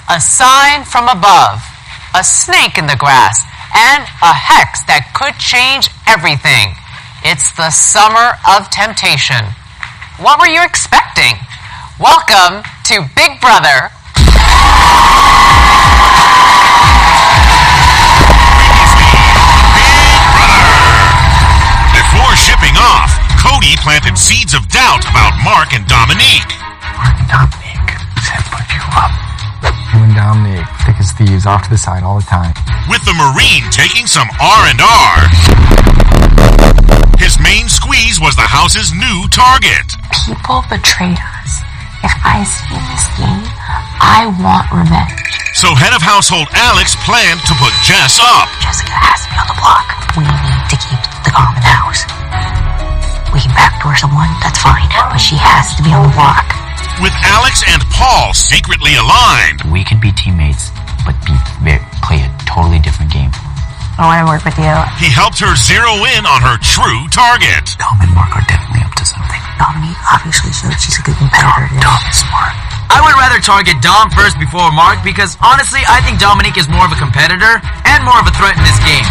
a sign from above, a snake in the grass, and a hex that could change everything. It's the summer of temptation. What were you expecting? Welcome to Big Brother. Before shipping off, Cody planted seeds of doubt about Mark and Dominique. Mark and Dominique said put you up. You and Dominique, thick as thieves, off to the side all the time. With the Marine taking some R&R, his main squeeze was the house's new target. People betrayed us. If I stay in this game, I want revenge. So head of household Alex planned to put Jess up. Jessica has to be on the block. We need to keep the calm in the house. We can backdoor someone, that's fine, but she has to be on the block. With Alex and Paul secretly aligned. We could be teammates, but play a totally different game. I want to work with you. He helped her zero in on her true target. Dom and Mark are definitely up to something. Dominique obviously showed she's a good competitor. Dom is smart. I would rather target Dom first before Mark because honestly, I think Dominique is more of a competitor and more of a threat in this game.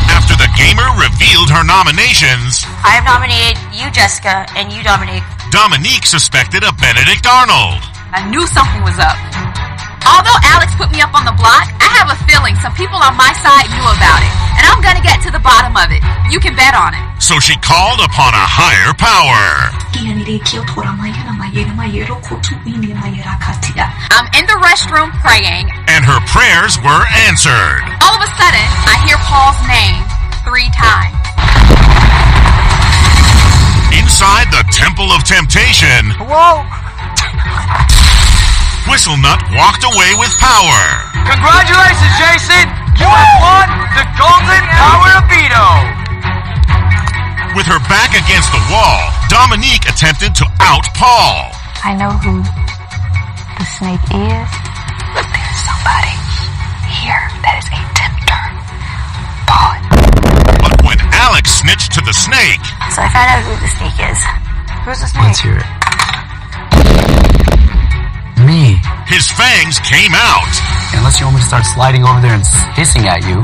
After the gamer revealed her nominations, I have nominated you, Jessica, and you, Dominique. Dominique suspected a Benedict Arnold. I knew something was up. Although Alex put me up on the block, I have a feeling some people on my side knew about it. And I'm gonna get to the bottom of it. You can bet on it. So she called upon a higher power. I'm in the restroom praying. And her prayers were answered. All of a sudden, I hear Paul's name 3 times. Inside the Temple of Temptation, Whoa! Whistlenut walked away with power. Congratulations, Jason! You have won the Golden Power of Veto! With her back against the wall, Dominique attempted to out Paul. I know who the snake is. There's somebody here that is a tempter. Paul. But when Alex snitched to the snake... So I found out who the snake is. Who's the snake? Let's hear it. Me. His fangs came out. Unless you want me to start sliding over there and hissing at you,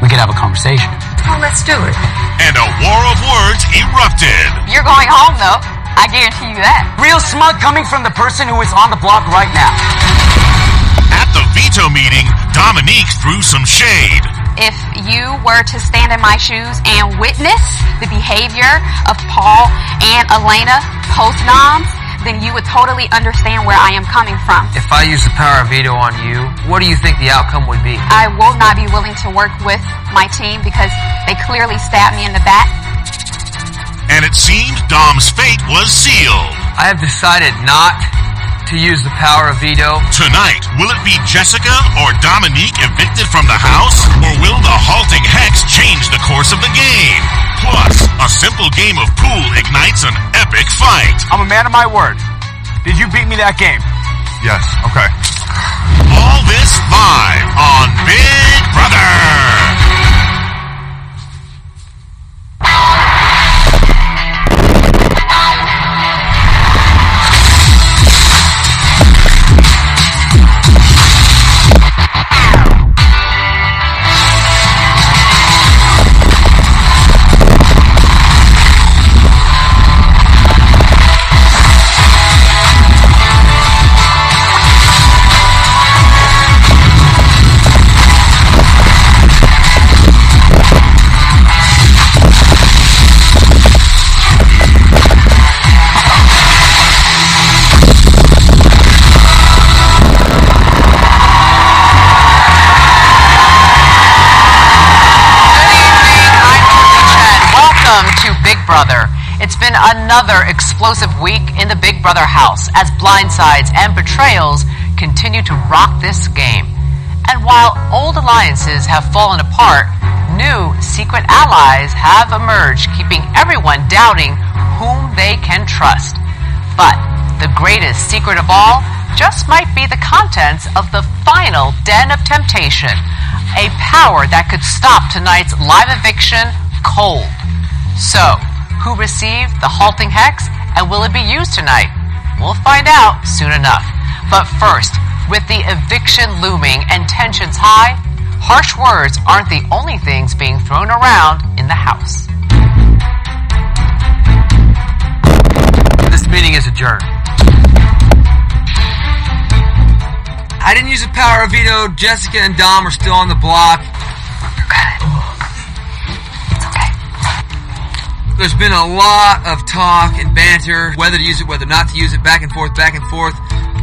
we could have a conversation. Well, let's do it. And a war of words erupted. You're going home, though. I guarantee you that. Real smug coming from the person who is on the block right now. At the veto meeting, Dominique threw some shade. If you were to stand in my shoes and witness the behavior of Paul and Elena post-noms, then you would totally understand where I am coming from. If I use the power of veto on you, what do you think the outcome would be? I will not be willing to work with my team because they clearly stabbed me in the back. And it seemed Dom's fate was sealed. I have decided not to use the power of veto. Tonight, will it be Jessica or Dominique evicted from the house? Or will the halting hex change the course of the game? Plus, a simple game of pool ignites an epic fight. I'm a man of my word. Did you beat me that game? Yes. Okay. All this live on Big Brother. Brother. It's been another explosive week in the Big Brother house as blindsides and betrayals continue to rock this game. And while old alliances have fallen apart, new secret allies have emerged, keeping everyone doubting whom they can trust. But the greatest secret of all just might be the contents of the final den of temptation, a power that could stop tonight's live eviction cold. So, who received the halting hex, and will it be used tonight? We'll find out soon enough. But first, with the eviction looming and tensions high, harsh words aren't the only things being thrown around in the house. This meeting is adjourned. I didn't use the power of veto. Jessica and Dom are still on the block. You're good. It's okay. There's been a lot of talk and banter, whether to use it, whether not to use it, back and forth,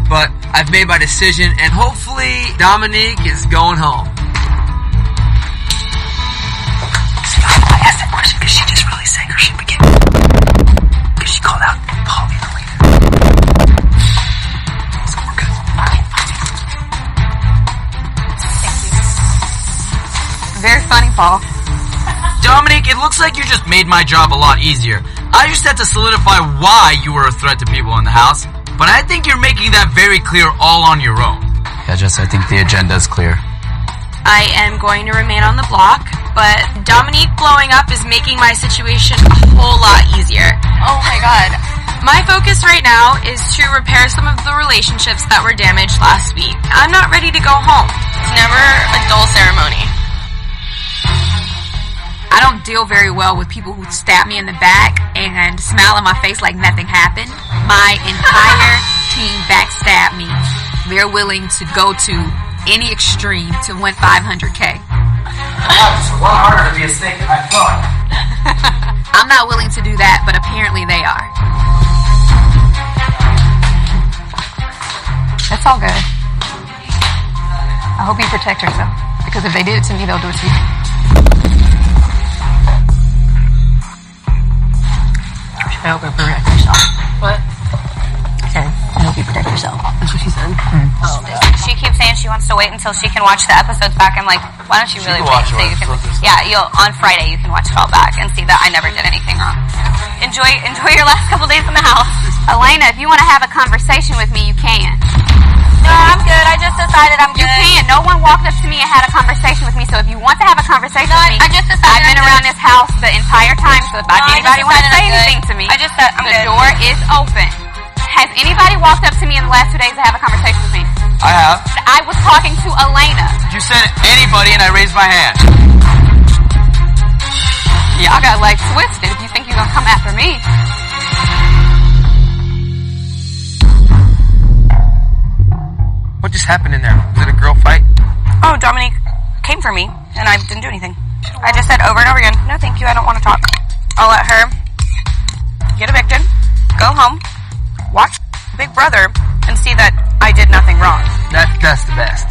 but I've made my decision, and hopefully Dominique is going home. I asked that question because she just really sang her shit again. Because she called out Paul and Elena. So we're good. Very funny, Paul. Dominique, it looks like you just made my job a lot easier. I just had to solidify why you were a threat to people in the house, but I think you're making that very clear all on your own. Yeah, Jess, I think the agenda is clear. I am going to remain on the block, but Dominique blowing up is making my situation a whole lot easier. Oh my god. My focus right now is to repair some of the relationships that were damaged last week. I'm not ready to go home. It's never a dull ceremony. I don't deal very well with people who stab me in the back and smile on my face like nothing happened. My entire team backstab me. They're willing to go to any extreme to win $500K. It's a lot harder to be a snake than I thought. I'm not willing to do that, but apparently they are. That's all good. I hope you protect yourself, because if they did it to me, they'll do it to you. I hope you protect yourself. What? I hope you protect yourself. That's what she said. Oh, She keeps saying she wants to wait until she can watch the episodes back. I'm like, why don't you really wait so you can... Yeah, on Friday you can watch it all back and see that I never did anything wrong. Enjoy your last couple days in the house. Elena, if you want to have a conversation with me, you can. No, I'm good. I just decided I'm good. You can. No one walked up to me and had a conversation with me, so if you want to have a conversation with me, I just decided I've been around this house the entire time, so if anybody wants to say anything to me, I just said I'm the good. door is open. Has anybody walked up to me in the last 2 days to have a conversation with me? I have. I was talking to Elena. You said anybody and I raised my hand. Y'all got like twisted if you think you're gonna come after me. What just happened in there? Was it a girl fight? Oh, Dominique came for me, and I didn't do anything. I just said over and over again, no thank you, I don't want to talk. I'll let her get evicted, go home, watch Big Brother, and see that I did nothing wrong. That's the best.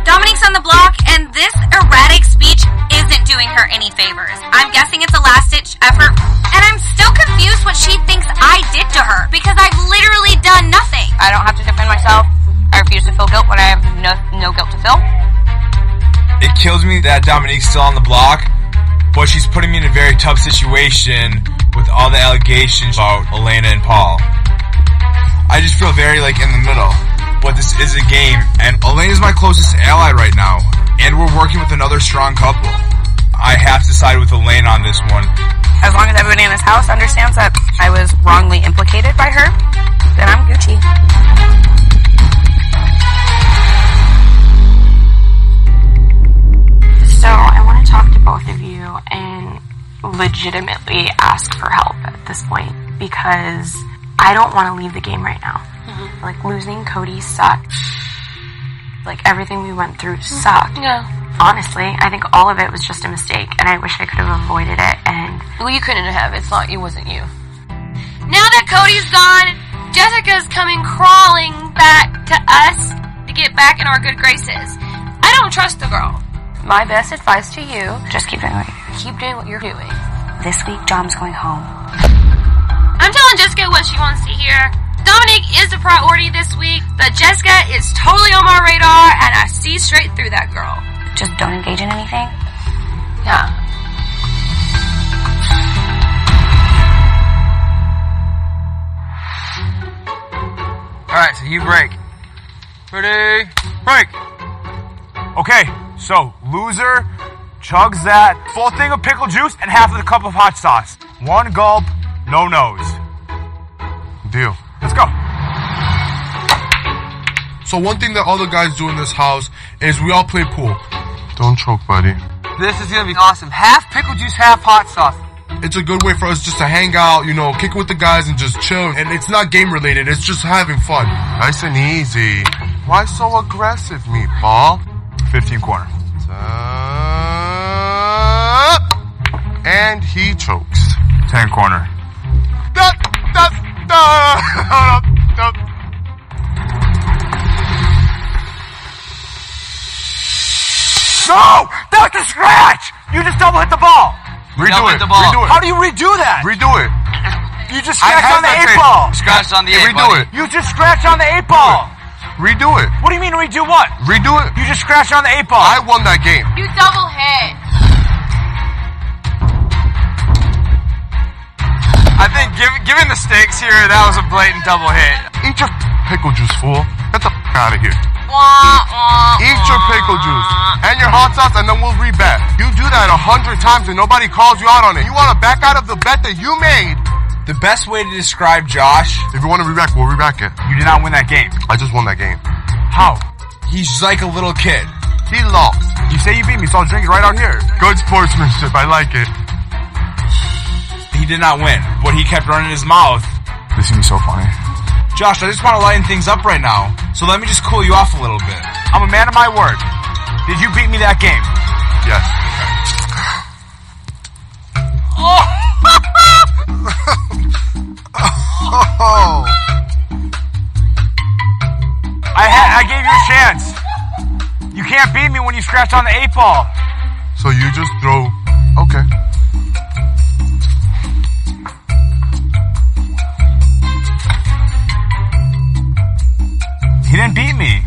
Dominique's on the block, and this erratic speech isn't doing her any favors. I'm guessing it's a last-ditch effort, and I'm still confused what she thinks I did to her, because I've literally done nothing. I don't have to defend myself. I refuse to feel guilt when I have no guilt to feel. It kills me that Dominique's still on the block, but she's putting me in a very tough situation with all the allegations about Elena and Paul. I just feel very in the middle. But this is a game, and Elena's my closest ally right now, and we're working with another strong couple. I have to side with Elena on this one. As long as everybody in this house understands that I was wrongly implicated by her, then I'm Gucci. So I want to talk to both of you and legitimately ask for help at this point, because I don't want to leave the game right now. Losing Cody sucked. Everything we went through sucked. Yeah. Honestly, I think all of it was just a mistake, and I wish I could have avoided it, and... Well, you couldn't have. It wasn't you. Now that Cody's gone, Jessica's coming crawling back to us to get back in our good graces. I don't trust the girl. My best advice to you, just keep doing what you're doing. Keep doing what you're doing. This week, Dom's going home. I'm telling Jessica what she wants to hear. Dominique is a priority this week, but Jessica is totally on my radar, and I see straight through that girl. Just don't engage in anything? Yeah. Alright, so you break. Ready? Break! Okay, so loser chugs that full thing of pickle juice and half of the cup of hot sauce. One gulp, no nose. Deal. Let's go. So one thing that all the guys do in this house is we all play pool. Don't choke, buddy. This is gonna be awesome. Half pickle juice, half hot sauce. It's a good way for us just to hang out, you know, kick it with the guys and just chill. And it's not game related, it's just having fun. Nice and easy. Why so aggressive, meatball? 15 corner. And he chokes. 10 corner. No! Dr. Scratch! You just double hit the ball! Redo it. How do you redo that? Redo it. You just scratched on the 8-ball. Scratched on the 8, Redo it. You just scratched on the 8-ball. Redo it. What do you mean redo what? Redo it. You just scratched on the 8-ball. I won that game. You double hit. I think, given the stakes here, that was a blatant double hit. Eat your pickle juice, fool. Get the out of here. Eat your pickle juice and your hot sauce, and then we'll rebet. You do that 100 times and nobody calls you out on it. You want to back out of the bet that you made? The best way to describe Josh, if you want to reback, we'll reback it. You did not win that game. I just won that game. How? He's like a little kid. He lost. You say you beat me, so I'll drink it right out here. Good sportsmanship. I like it. He did not win, but he kept running his mouth. This is gonna be so funny. Josh, I just want to lighten things up right now, so let me just cool you off a little bit. I'm a man of my word. Did you beat me that game? Yes. Oh! I gave you a chance. You can't beat me when you scratch on the 8-ball. So you just throw... Okay. He didn't beat me.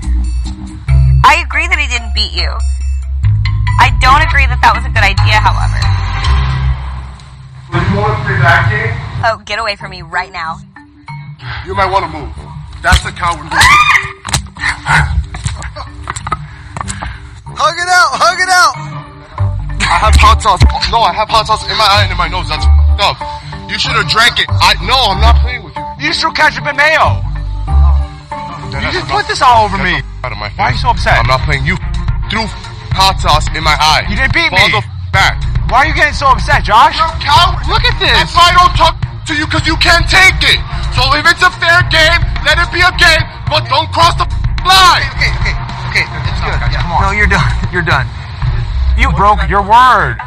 I agree that he didn't beat you. I don't agree that that was a good idea, however. Do you want to play that game? Oh, get away from me right now. You might want to move. That's a coward move. Hug it out! Hug it out! I have hot sauce. No, I have hot sauce in my eye and in my nose. That's up. You should have drank it. No, I'm not playing with you. You just threw ketchup and mayo. You just put this all over me. Out of my face. Why are you so upset? I'm not playing. You threw hot sauce in my eye. You didn't beat me. Fall the back. Why are you getting so upset, Josh? You're a coward. Look at this. That's why I don't talk to you, because you can't take it. So if it's a fair game, let it be a game, but don't cross the line. Okay. It's good. Yeah, come on. No, you're done. You're done. You broke your word.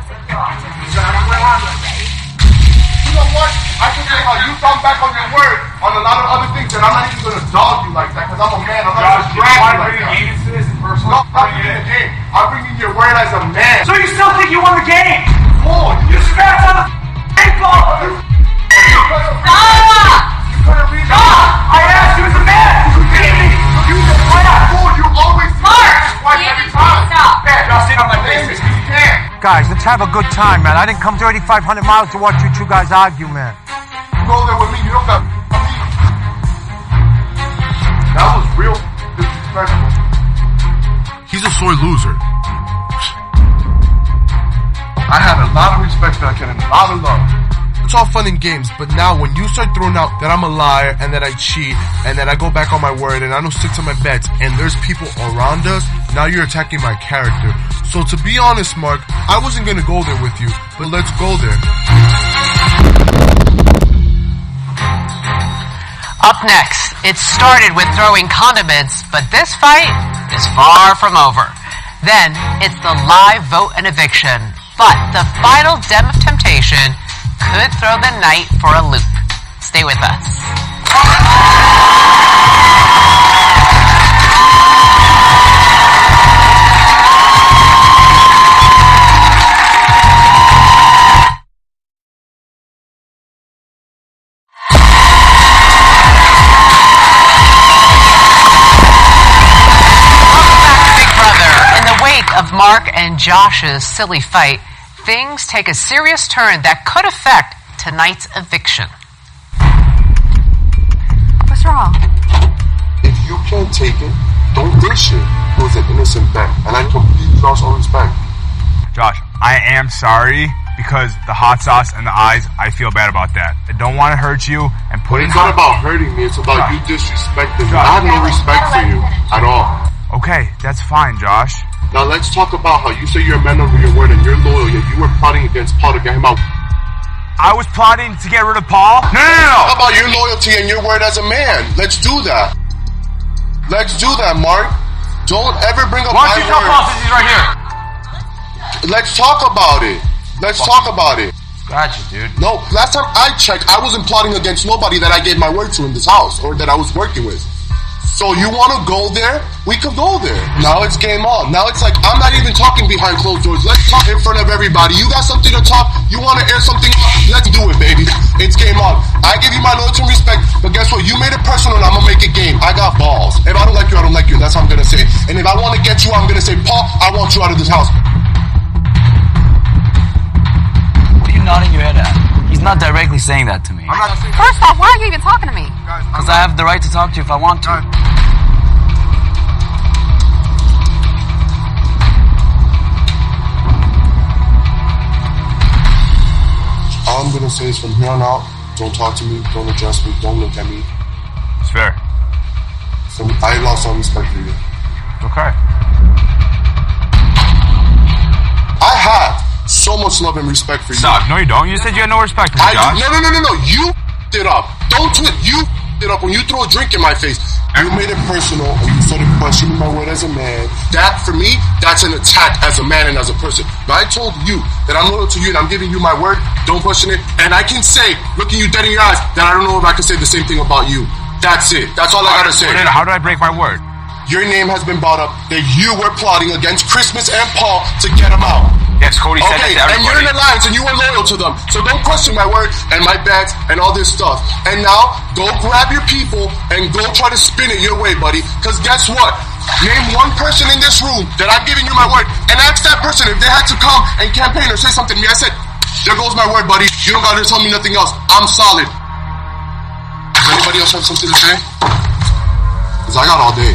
You know what? I can say how you come back on your word on a lot of other things, and I'm not even going to dog you like that, because I'm a man. I'm not going to drag you like that. No, I'm not bringing the game. I'm bringing your word as a man. So you still think you won the game? Oh, You scratched on the 8-ball. Stop! You couldn't read that. I asked you as a man. You beat me. You just went out. You always Mark, every time. stop. Man, y'all sit on my face. You can't. Guys, let's have a good time, man. I didn't come 3,500 miles to watch you two guys argue, man. You go there with me. You don't got me. That was real disrespectful. He's a sore loser. I have a lot of respect for that kid and a lot of love. It's all fun and games, but now when you start throwing out that I'm a liar and that I cheat and that I go back on my word and I don't stick to my bets and there's people around us, now you're attacking my character. So to be honest, Mark, I wasn't going to go there with you, but let's go there. Up next, it started with throwing condiments, but this fight is far from over. Then, it's the live vote and eviction, but the final dem of temptation could throw the night for a loop. Stay with us. Of Mark and Josh's silly fight, things take a serious turn that could affect tonight's eviction. What's wrong? If you can't take it, don't dish it. It was an innocent bet, and I completely lost all respect. Josh, I am sorry because the hot sauce and the eyes, I feel bad about that. I don't want to hurt you and put It's not about hurting me, it's about you disrespecting me. I have no respect for you at all. Okay, that's fine, Josh. Now let's talk about how you say you're a man over your word and you're loyal, yet you were plotting against Paul to get him out. I was plotting to get rid of Paul? No! How about your loyalty and your word as a man? Let's do that. Let's do that, Mark. Don't ever bring up my word. Why don't you tell Paul since he's right here? Let's talk about it. Let's talk about it. Gotcha, dude. No, last time I checked, I wasn't plotting against nobody that I gave my word to in this house or that I was working with. So you want to go there? We could go there. Now it's game on. Now it's like, I'm not even talking behind closed doors. Let's talk in front of everybody. You got something to talk? You want to air something? Let's do it, baby. It's game on. I give you my loyalty and respect, but guess what? You made it personal and I'm going to make it game. I got balls. If I don't like you, I don't like you. That's how I'm going to say it. And if I want to get you, I'm going to say, Paul, I want you out of this house. What are you nodding your head at? He's not directly saying that to me. First off, why are you even talking to me? Because I have the right to talk to you if I want to. All I'm going to say is from here on out, don't talk to me, don't address me, don't look at me. It's fair. I lost all respect for you. Okay. I have so much love and respect for you. Stop. No, you don't. You said you had no respect for me, Josh. No. You it up. Don't twit. You it up when you throw a drink in my face. You made it personal and you started questioning my word as a man. That, for me, that's an attack as a man and as a person. But I told you that I'm loyal to you and I'm giving you my word. Don't question it. And I can say, looking you dead in your eyes, that I don't know if I can say the same thing about you. That's it. That's all I gotta say. Then how do I break my word? Your name has been brought up that you were plotting against Christmas and Paul to get him out. Yes, Cody said that to everybody. And you're in alliance and you were loyal to them. So don't question my word and my bets and all this stuff. And now, go grab your people and go try to spin it your way, buddy. Because guess what? Name one person in this room that I'm giving you my word and ask that person if they had to come and campaign or say something to me. I said, there goes my word, buddy. You don't gotta tell me nothing else. I'm solid. Does anybody else have something to say? Because I got all day.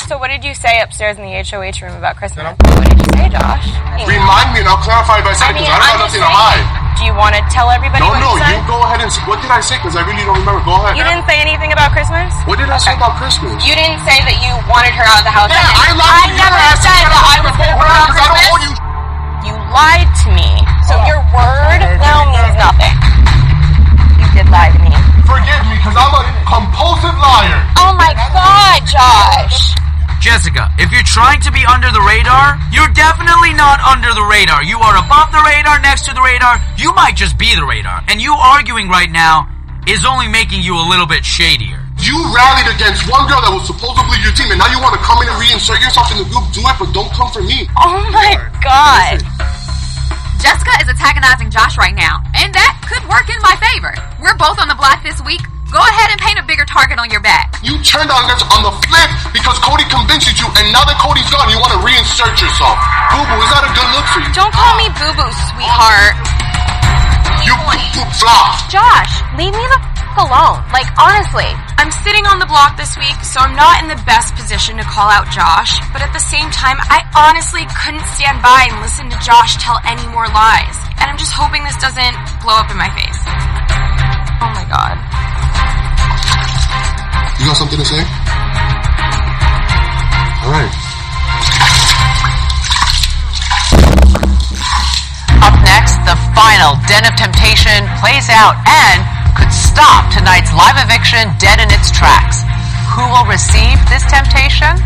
So what did you say upstairs in the HOH room about Christmas? What did you say, Josh? Remind me and I'll clarify if I said it because I don't have nothing to hide. Do you want to tell everybody what you said? You go ahead and say, what did I say? Because I really don't remember. Go ahead. You didn't say anything about Christmas? What did I say about Christmas? You didn't say that you wanted her out of the house. Yeah, I never said that I was going to her out of Christmas. You lied to me. So your word now means nothing. You did lie to me. Forgive me because I'm a compulsive liar. Oh my God, Josh. Jessica, if you're trying to be under the radar, you're definitely not under the radar. You are above the radar, next to the radar. You might just be the radar. And you arguing right now is only making you a little bit shadier. You rallied against one girl that was supposedly your team, and now you want to come in and reinsert yourself in the group. Do it, but don't come for me. Oh my God. Jessica is antagonizing Josh right now, and that could work in my favor. We're both on the block this week. Go ahead and paint a bigger target on your back. You turned on us on the flip because Cody convinced you to, and now that Cody's gone, you want to reinsert yourself. Boo-boo, is that a good look for you? Don't call me boo-boo, sweetheart. You boo-boo flop. Josh, leave me the alone. Like, honestly, I'm sitting on the block this week, so I'm not in the best position to call out Josh, but at the same time, I honestly couldn't stand by and listen to Josh tell any more lies. And I'm just hoping this doesn't blow up in my face. Oh my God. You got something to say? Alright. Up next, the final Den of Temptation plays out and could stop tonight's live eviction dead in its tracks. Who will receive this temptation?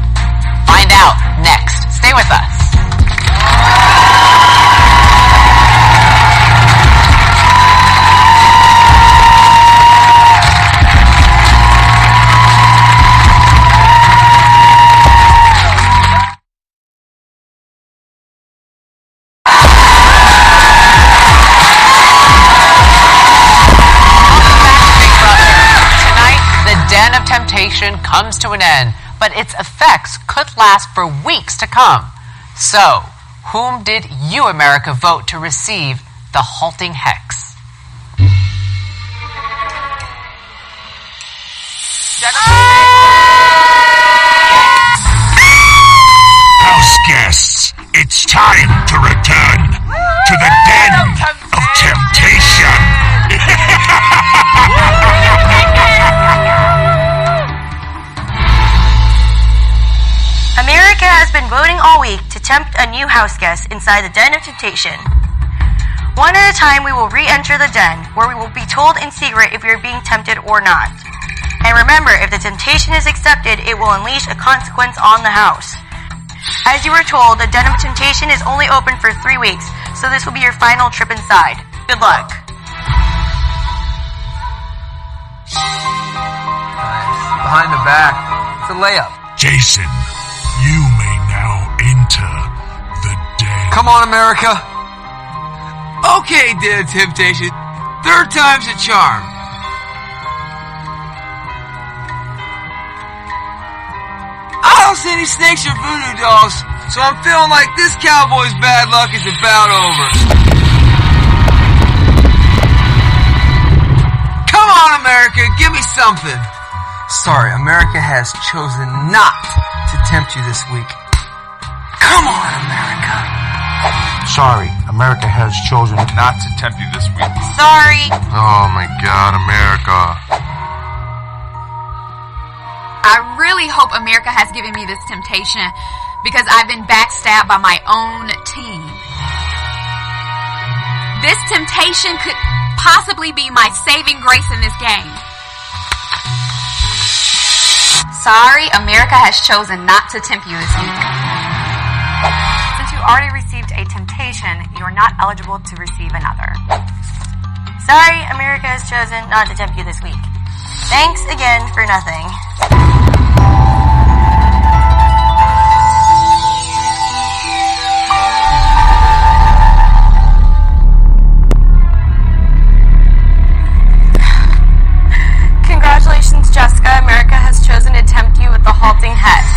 Find out next. Stay with us. Temptation comes to an end, but its effects could last for weeks to come. So, whom did you, America, vote to receive the halting hex? House guests, It's time to return to the den of temptation. America has been voting all week to tempt a new house guest inside the den of temptation. One at a time, we will re-enter the den, where we will be told in secret if we are being tempted or not. And remember, if the temptation is accepted, it will unleash a consequence on the house. As you were told, the den of temptation is only open for 3 weeks, so this will be your final trip inside. Good luck. Behind the back. It's a layup. Jason, you may now enter the den. Come on, America. Okay, Den of Temptation. 3rd time's a charm. I don't see any snakes or voodoo dolls, so I'm feeling like this cowboy's bad luck is about over. Come on, America, give me something. Sorry, America has chosen not to tempt you this week. Come on, America. Sorry, America has chosen Not to tempt you this week. Sorry. Oh my God, America. I really hope America has given me this temptation because I've been backstabbed by my own team. This temptation could possibly be my saving grace in this game. Sorry, America has chosen not to tempt you this week. Since you already received a temptation, you are not eligible to receive another. Sorry, America has chosen not to tempt you this week. Thanks again for nothing. Congratulations, Jessica. America has chosen to tempt you with the halting hex.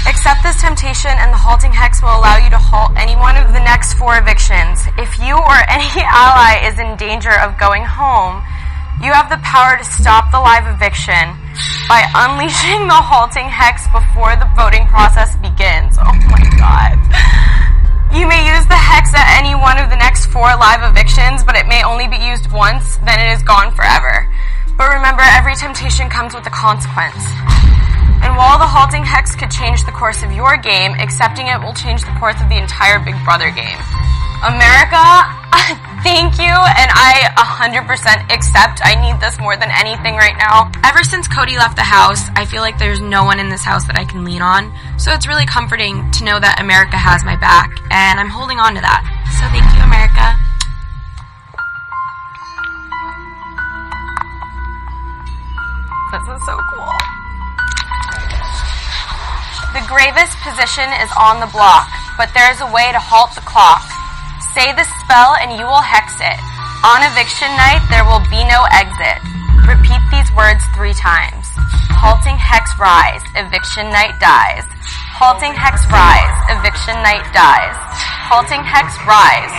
Accept this temptation and the halting hex will allow you to halt any one of the next 4 evictions. If you or any ally is in danger of going home, you have the power to stop the live eviction by unleashing the halting hex before the voting process begins. Oh my God. You may use the hex at any one of the next 4 live evictions, but it may only be used once, then it is gone forever. But remember, every temptation comes with a consequence. And while the halting hex could change the course of your game, accepting it will change the course of the entire Big Brother game. America, thank you, and I 100% accept. I need this more than anything right now. Ever since Cody left the house, I feel like there's no one in this house that I can lean on. So it's really comforting to know that America has my back, and I'm holding on to that. So thank you, America. This is so cool. The gravest position is on the block, but there is a way to halt the clock. Say the spell and you will hex it. On eviction night, there will be no exit. Repeat these words 3 times. Halting hex rise, eviction night dies. Halting hex rise, eviction night dies. Halting hex rise,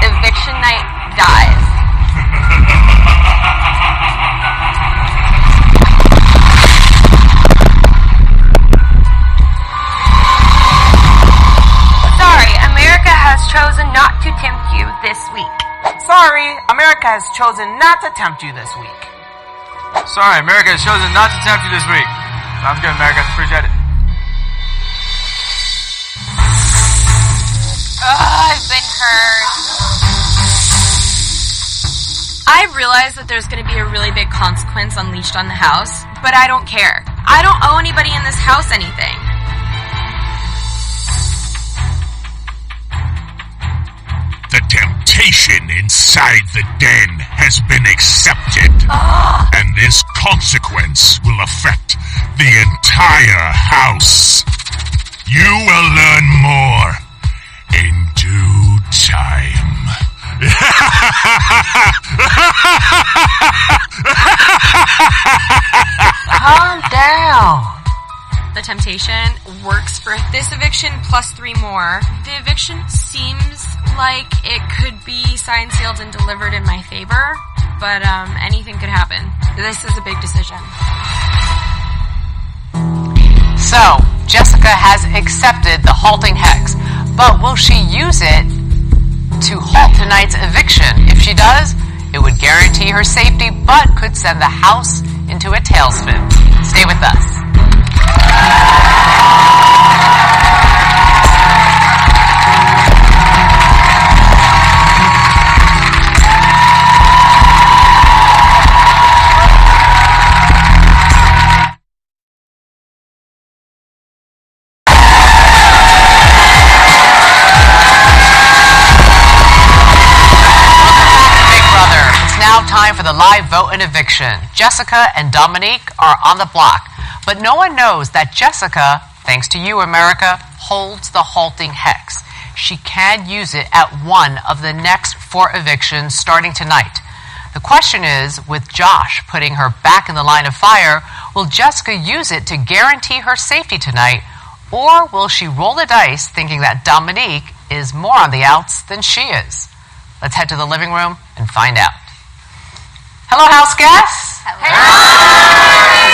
eviction night dies. Sorry, America has chosen not to tempt you this week. Sorry, America has chosen not to tempt you this week. Sorry, America has chosen not to tempt you this week. Sounds good, America. Appreciate it. I've been hurt. I realize that there's going to be a really big consequence unleashed on the house, but I don't care. I don't owe anybody in this house anything. The temptation inside the den has been accepted. And this consequence will affect the entire house. You will learn more in due time. Calm down. The temptation works for this eviction plus 3 more. The eviction seems like it could be signed, sealed, and delivered in my favor, but anything could happen. This is a big decision. So, Jessica has accepted the halting hex, but will she use it to halt tonight's eviction? If she does, it would guarantee her safety, but could send the house into a tailspin. Stay with us. Time for the live vote and eviction. Jessica and Dominique are on the block, but no one knows that Jessica, thanks to you, America, holds the halting hex. She can use it at one of the next 4 evictions starting tonight. The question is, with Josh putting her back in the line of fire, will Jessica use it to guarantee her safety tonight, or will she roll the dice thinking that Dominique is more on the outs than she is? Let's head to the living room and find out. Hello, house guests. Hello.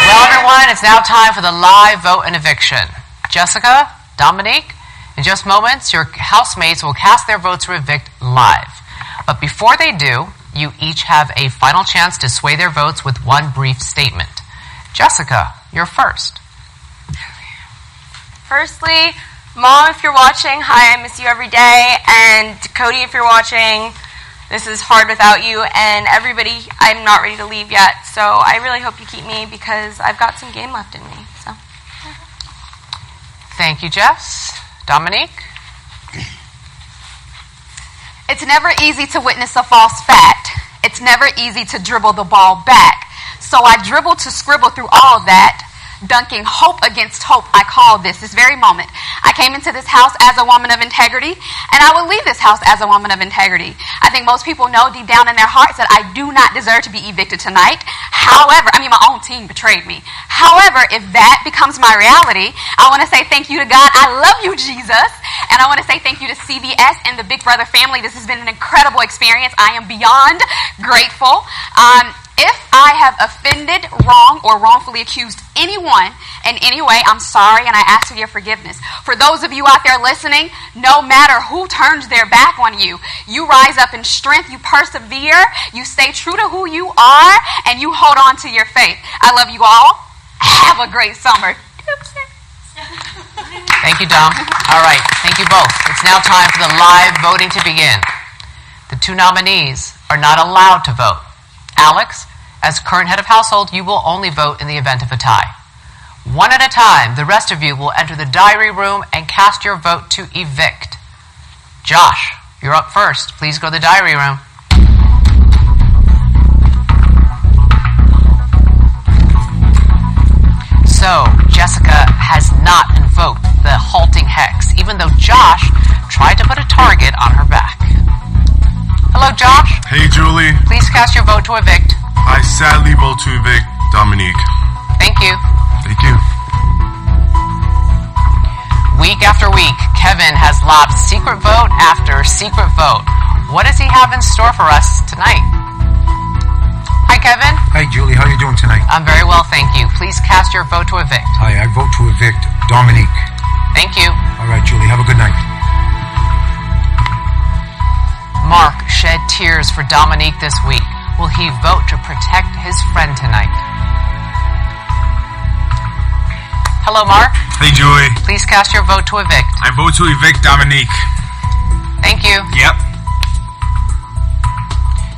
Well, everyone, it's now time for the live vote and eviction. Jessica, Dominique, in just moments, your housemates will cast their votes to evict live. But before they do, you each have a final chance to sway their votes with one brief statement. Jessica, you're first. Firstly, Mom, if you're watching, hi, I miss you every day. And Cody, if you're watching, this is hard without you. And everybody, I'm not ready to leave yet. So I really hope you keep me because I've got some game left in me. So, thank you, Jess. Dominique? It's never easy to witness a false fact. It's never easy to dribble the ball back. So I dribble to scribble through all of that. Dunking hope against hope, I call this very moment. I came into this house as a woman of integrity, and I will leave this house as a woman of integrity. I think most people know deep down in their hearts that I do not deserve to be evicted tonight. However, my own team betrayed me. However, if that becomes my reality, I want to say thank you to God. I love you, Jesus. And I want to say thank you to CBS and the Big Brother family. This has been an incredible experience. I am beyond grateful. If I have offended, wronged, or wrongfully accused anyone in any way, I'm sorry and I ask for your forgiveness. For those of you out there listening, no matter who turns their back on you, you rise up in strength, you persevere, you stay true to who you are, and you hold on to your faith. I love you all. Have a great summer. Thank you, Dom. All right, thank you both. It's now time for the live voting to begin. The 2 nominees are not allowed to vote. Alex, as current head of household, you will only vote in the event of a tie. One at a time, the rest of you will enter the diary room and cast your vote to evict. Josh, you're up first. Please go to the diary room. So, Jessica has not invoked the halting hex, even though Josh tried to put a target on her back. Hello, Josh. Hey, Julie. Please cast your vote to evict. I sadly vote to evict Dominique. Thank you. Thank you. Week after week, Kevin has lobbed secret vote after secret vote. What does he have in store for us tonight? Hi, Kevin. Hi, Julie. How are you doing tonight? I'm very well, thank you. Please cast your vote to evict. Hi, I vote to evict Dominique. Thank you. All right, Julie. Have a good night. Mark shed tears for Dominique this week. Will he vote to protect his friend tonight? Hello, Mark. Hey, Julie. Please cast your vote to evict. I vote to evict Dominique. Thank you. Yep.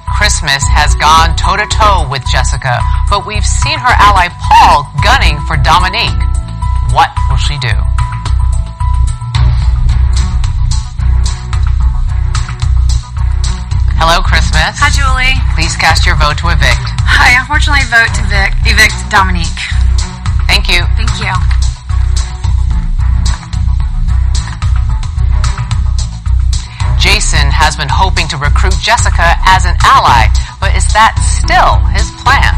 Christmas has gone toe-to-toe with Jessica, but we've seen her ally Paul gunning for Dominique. What will she do? Hello, Christmas. Hi, Julie. Please cast your vote to evict. Hi, unfortunately, vote to evict Dominique. Thank you. Thank you. Jason has been hoping to recruit Jessica as an ally, but is that still his plan?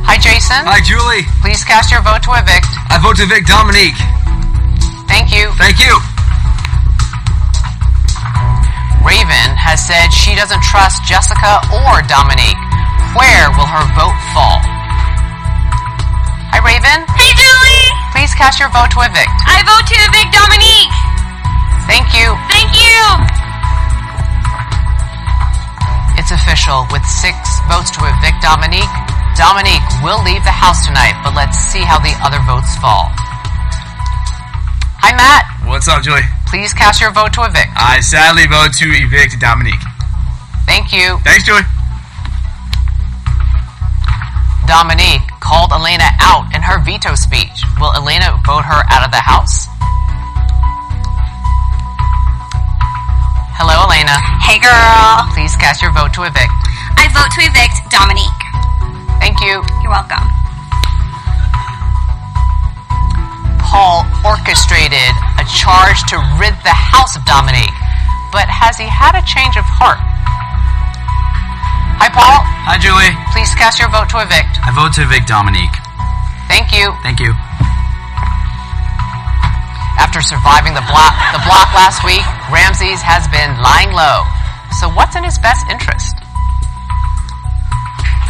Hi, Jason. Hi, Julie. Please cast your vote to evict. I vote to evict Dominique. Thank you. Thank you. Raven has said she doesn't trust Jessica or Dominique. Where will her vote fall? Hi, Raven. Hey, Julie! Please cast your vote to evict. I vote to evict Dominique. Thank you. Thank you. It's official. With 6 votes to evict Dominique, Dominique will leave the house tonight, but let's see how the other votes fall. Hi, Matt. What's up, Julie? Please cast your vote to evict. I sadly vote to evict Dominique. Thank you. Thanks, Julie. Dominique called Elena out in her veto speech. Will Elena vote her out of the house? Hello, Elena. Hey, girl. Please cast your vote to evict. I vote to evict Dominique. Thank you. You're welcome. Paul orchestrated a charge to rid the house of Dominique, but has he had a change of heart? Hi, Paul. Hi, Julie. Please cast your vote to evict. I vote to evict Dominique. Thank you. Thank you. After surviving the block last week, Ramses has been lying low. So what's in his best interest?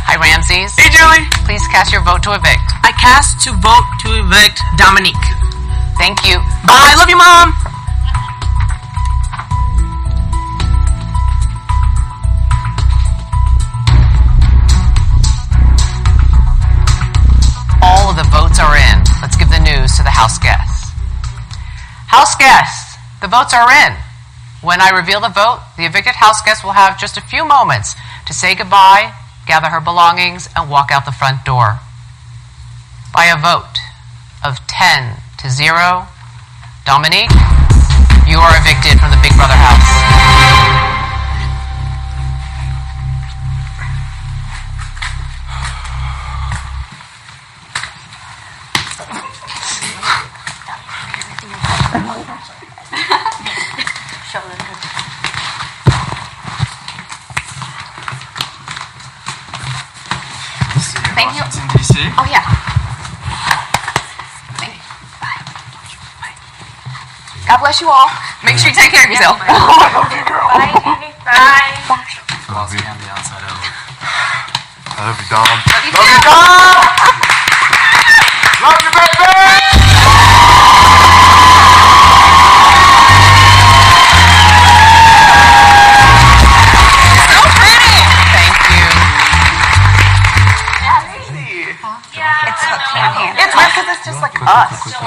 Hi, Ramses. Hey, Julie. Please cast your vote to evict. I cast to vote to evict Dominique. Thank you. Bye. Love you, Mom. All of the votes are in. Let's give the news to the house guests. House guests, the votes are in. When I reveal the vote, the evicted house guest will have just a few moments to say goodbye, gather her belongings, and walk out the front door. By a vote of 10-0, Dominique, you are evicted from the Big Brother house. Thank you. DC. Oh, yeah. Thank you. Bye. God bless you all. Make sure you take care of yourself. Bye. Bye. Love you on the outside of it. I love you, Dom. Love you, Love you, too. Dom. Love you, baby. It's weird because it's just like us. That's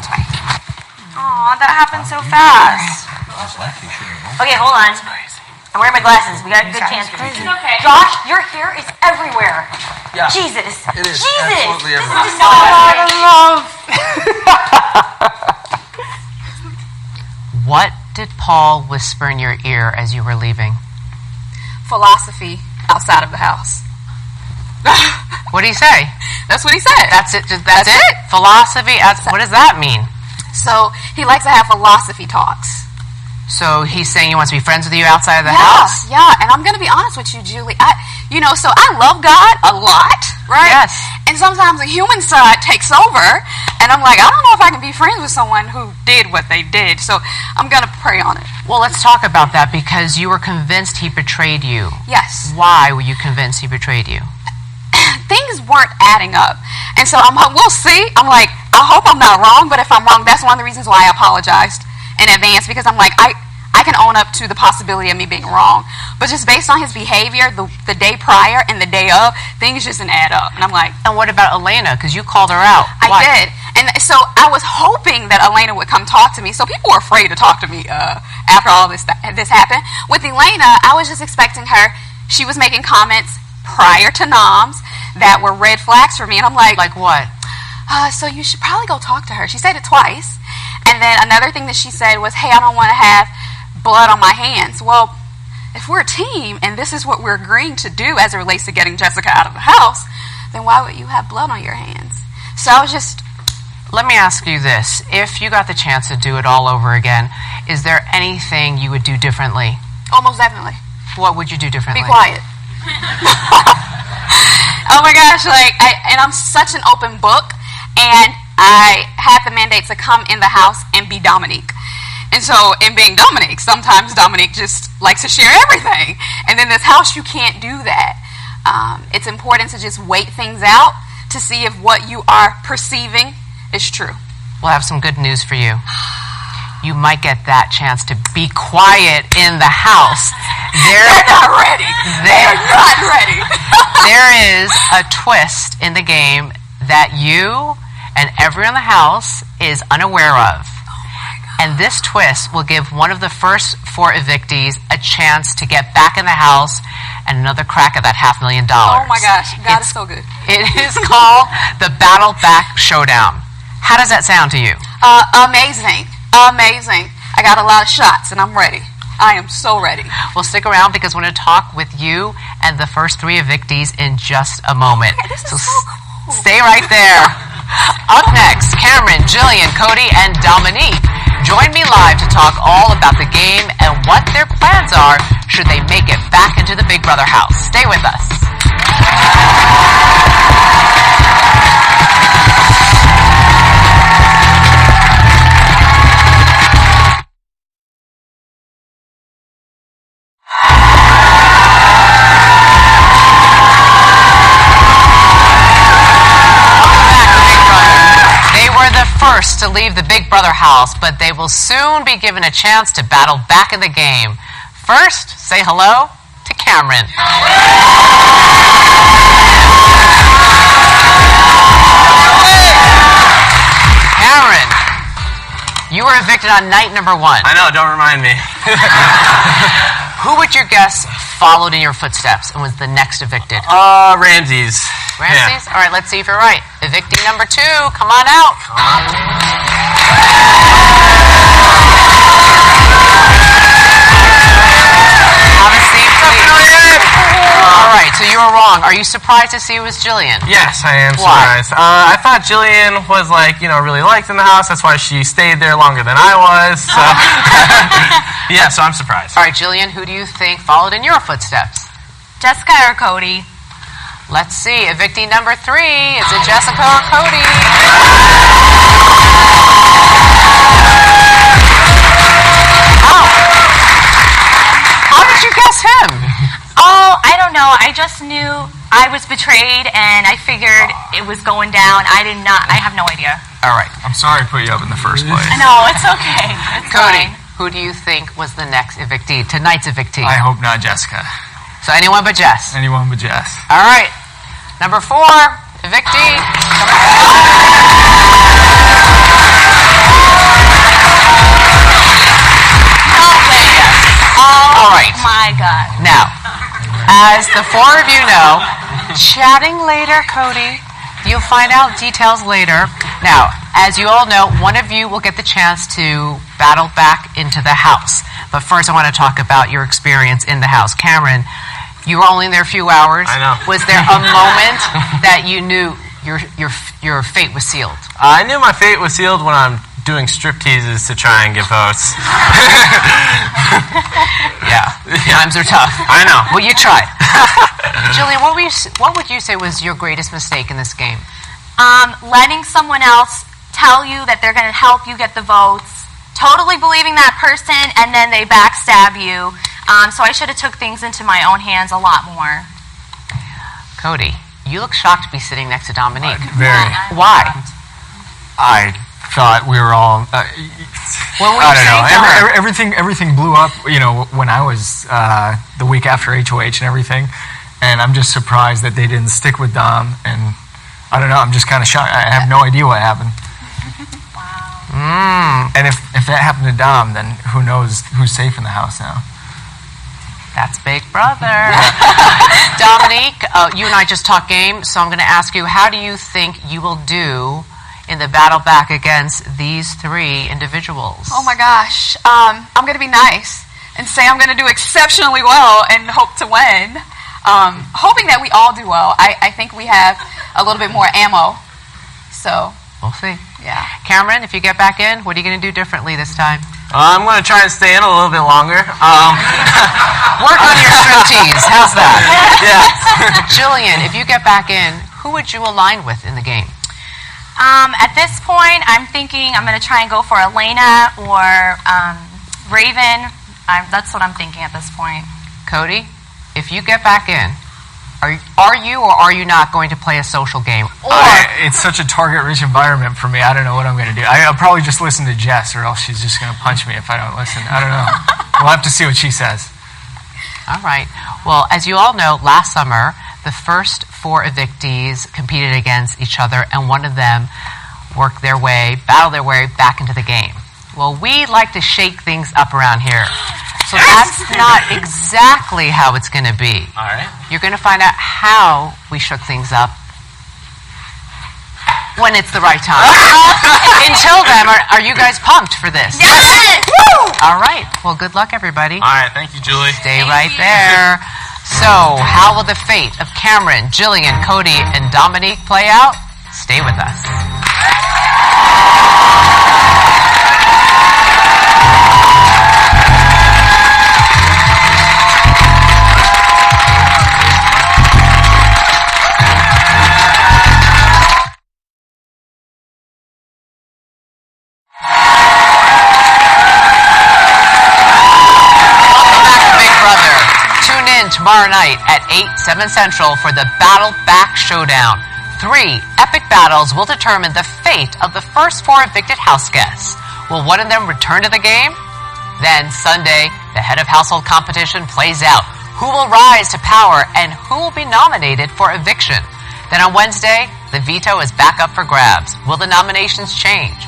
fine. Aw, that happened so fast. Okay, hold on. I'm wearing my glasses. We got a good chance. Okay. Josh, your hair is everywhere. Yeah. Jesus. It is Jesus. absolutely This everywhere. is just so love. What did Paul whisper in your ear as you were leaving? Philosophy outside of the house. What did he say? That's what he said. That's it. That's it. Philosophy. What does that mean? So he likes to have philosophy talks. So he's saying he wants to be friends with you outside of the Yeah, house? yeah. And I'm going to be honest with you, Julie. So I love God a lot, right? Yes. And sometimes the human side takes over, and I'm like, I don't know if I can be friends with someone who did what they did. So I'm going to pray on it. Well, let's talk about that because you were convinced he betrayed you. Yes. Why were you convinced he betrayed you? Things weren't adding up. And so we'll see. I'm like, I hope I'm not wrong, but if I'm wrong, that's one of the reasons why I apologized in advance, because I'm like, I can own up to the possibility of me being wrong. But just based on his behavior the day prior and the day of, things just didn't add up. And I'm like... And what about Elena? Because you called her out. I did. And so I was hoping that Elena would come talk to me. So people were afraid to talk to me after all this happened. With Elena, I was just expecting her. She was making comments prior to noms that were red flags for me. And I'm like... Like what? So you should probably go talk to her. She said it twice. And then another thing that she said was, hey, I don't want to have blood on my hands. Well, if we're a team and this is what we're agreeing to do as it relates to getting Jessica out of the house, then why would you have blood on your hands? So I was just... Let me ask you this. If you got the chance to do it all over again, is there anything you would do differently? Almost definitely. What would you do differently? Be quiet. Oh my gosh, and I'm such an open book, and I had the mandate to come in the house and be Dominique. And so, in being Dominique, sometimes Dominique just likes to share everything. And in this house, you can't do that. It's important to just wait things out to see if what you are perceiving is true. We'll have some good news for you. You might get that chance to be quiet in the house. They're not ready. They're not ready. There is a twist in the game that you and everyone in the house is unaware of. And this twist will give one of the first 4 evictees a chance to get back in the house and another crack at that $500,000. Oh my gosh, God is so good. It is called the Battle Back Showdown. How does that sound to you? Amazing. Amazing. I got a lot of shots and I'm ready. I am so ready. Well, stick around because we're going to talk with you and the first 3 evictees in just a moment. Okay, this is so cool. Stay right there. Up next, Cameron, Jillian, Cody, and Dominique join me live to talk all about the game and what their plans are should they make it back into the Big Brother house. Stay with us. First to leave the Big Brother house, but they will soon be given a chance to battle back in the game. First, say hello to Cameron. Cameron, you were evicted on night number 1. I know, don't remind me. Who would you guess followed in your footsteps and was the next evicted? Ramses. Ramses? Yeah. All right, let's see if you're right. Evictee number 2, come on out. Have a seat, please. All right, so you were wrong. Are you surprised to see it was Jillian? Yes, I am Why? surprised. I thought Jillian was really liked in the house. That's why she stayed there longer than I was. So. Yeah, so I'm surprised. All right, Jillian, who do you think followed in your footsteps? Jessica or Cody? Let's see. Evictee number 3. Is it Jessica or Cody? Oh. How did you guess him? Oh, I don't know. I just knew I was betrayed and I figured it was going down. I have no idea. All right. I'm sorry I put you up in the first place. No, it's okay. It's Cody, fine. who do you think was the next evictee? Tonight's evictee. I hope not Jessica. So anyone but Jess? Anyone but Jess. All right. Number 4, evictee. All right. My God. Now, as the 4 of you know, chatting later, Cody. You'll find out details later. Now, as you all know, one of you will get the chance to battle back into the house. But first, I want to talk about your experience in the house. Cameron, you were only there a few hours. I know. Was there a moment that you knew your fate was sealed? I knew my fate was sealed when I'm doing strip teases to try and get votes. Yeah, times are tough. I know. Well, you tried. Jillian, what would you say was your greatest mistake in this game? Letting someone else tell you that they're going to help you get the votes, totally believing that person, and then they backstab you. So I should have took things into my own hands a lot more. Cody, you look shocked to be sitting next to Dominique. Very. Why? I thought we were all. What were you saying to her? Everything blew up. When I was the week after HOH and everything, and I'm just surprised that they didn't stick with Dom. And I don't know. I'm just kind of shocked. I have no idea what happened. Wow. And if that happened to Dom, then who knows who's safe in the house now? That's Big Brother. Dominique, you and I just talked game, so I'm going to ask you, how do you think you will do in the battle back against these 3 individuals? Oh my gosh. I'm going to be nice and say I'm going to do exceptionally well and hope to win. Hoping that we all do well. I think we have a little bit more ammo. So. We'll see. Yeah. Cameron, if you get back in, what are you going to do differently this time? I'm going to try and stay in a little bit longer. Work on your striptease. How's that? Yeah. Jillian, if you get back in, who would you align with in the game? At this point, I'm thinking I'm going to try and go for Elena or Raven. That's what I'm thinking at this point. Cody, if you get back in, Are you or are you not going to play a social game? Or it's such a target-rich environment for me. I don't know what I'm going to do. I'll probably just listen to Jess, or else she's just going to punch me if I don't listen. I don't know. We'll have to see what she says. All right. Well, as you all know, last summer, the first 4 evictees competed against each other, and one of them battled their way back into the game. Well, we like to shake things up around here. So that's not exactly how it's going to be. All right. You're going to find out how we shook things up when it's the right time. Until then, are you guys pumped for this? Yes! Woo! All right. Well, good luck, everybody. All right. Thank you, Julie. Stay right there. So, how will the fate of Cameron, Jillian, Cody, and Dominique play out? Stay with us. Tomorrow night at 8/7 Central for the Battle Back Showdown. 3 epic battles will determine the fate of the first 4 evicted house guests. Will one of them return to the game? Then Sunday, the head of household competition plays out. Who will rise to power and who will be nominated for eviction? Then on Wednesday, the veto is back up for grabs. Will the nominations change?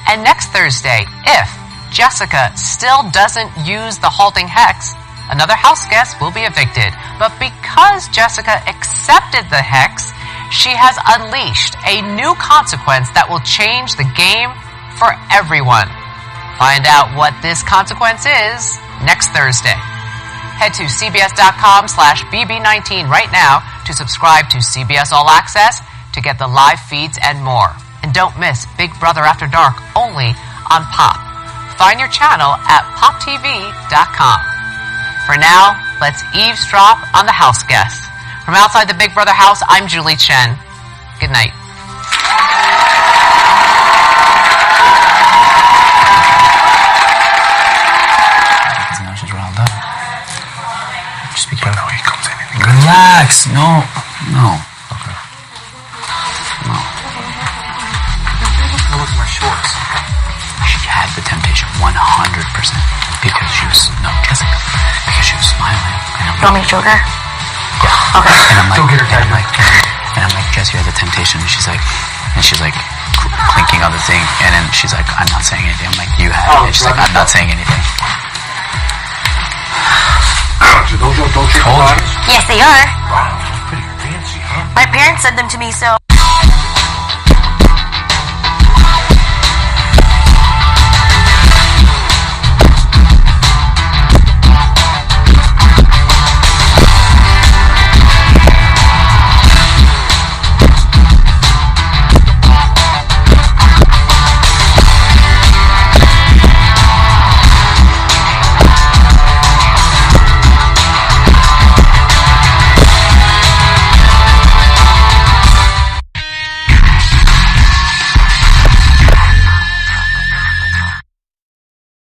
And next Thursday, if Jessica still doesn't use the halting hex, another house guest will be evicted. But because Jessica accepted the hex, she has unleashed a new consequence that will change the game for everyone. Find out what this consequence is next Thursday. Head to cbs.com/bb19 right now to subscribe to CBS All Access to get the live feeds and more. And don't miss Big Brother After Dark only on Pop. Find your channel at poptv.com. For now, let's eavesdrop on the house guests. From outside the Big Brother house, I'm Julie Chen. Good night. Now she's riled up. Just be careful. He comes in. Relax. No. Okay. No. Look at my shorts. She had the temptation 100% because she was Jessica. Because she was smiling. You want me to choke her? Yeah. Okay. And I'm like, don't get her tired. And I'm like, Jess, you had the temptation. And she's like clinking on the thing. And then she's like, I'm not saying anything. I'm like, you had it. And she's like, I'm not saying anything. Yes, they are. Wow, pretty fancy, huh? My parents said them to me, so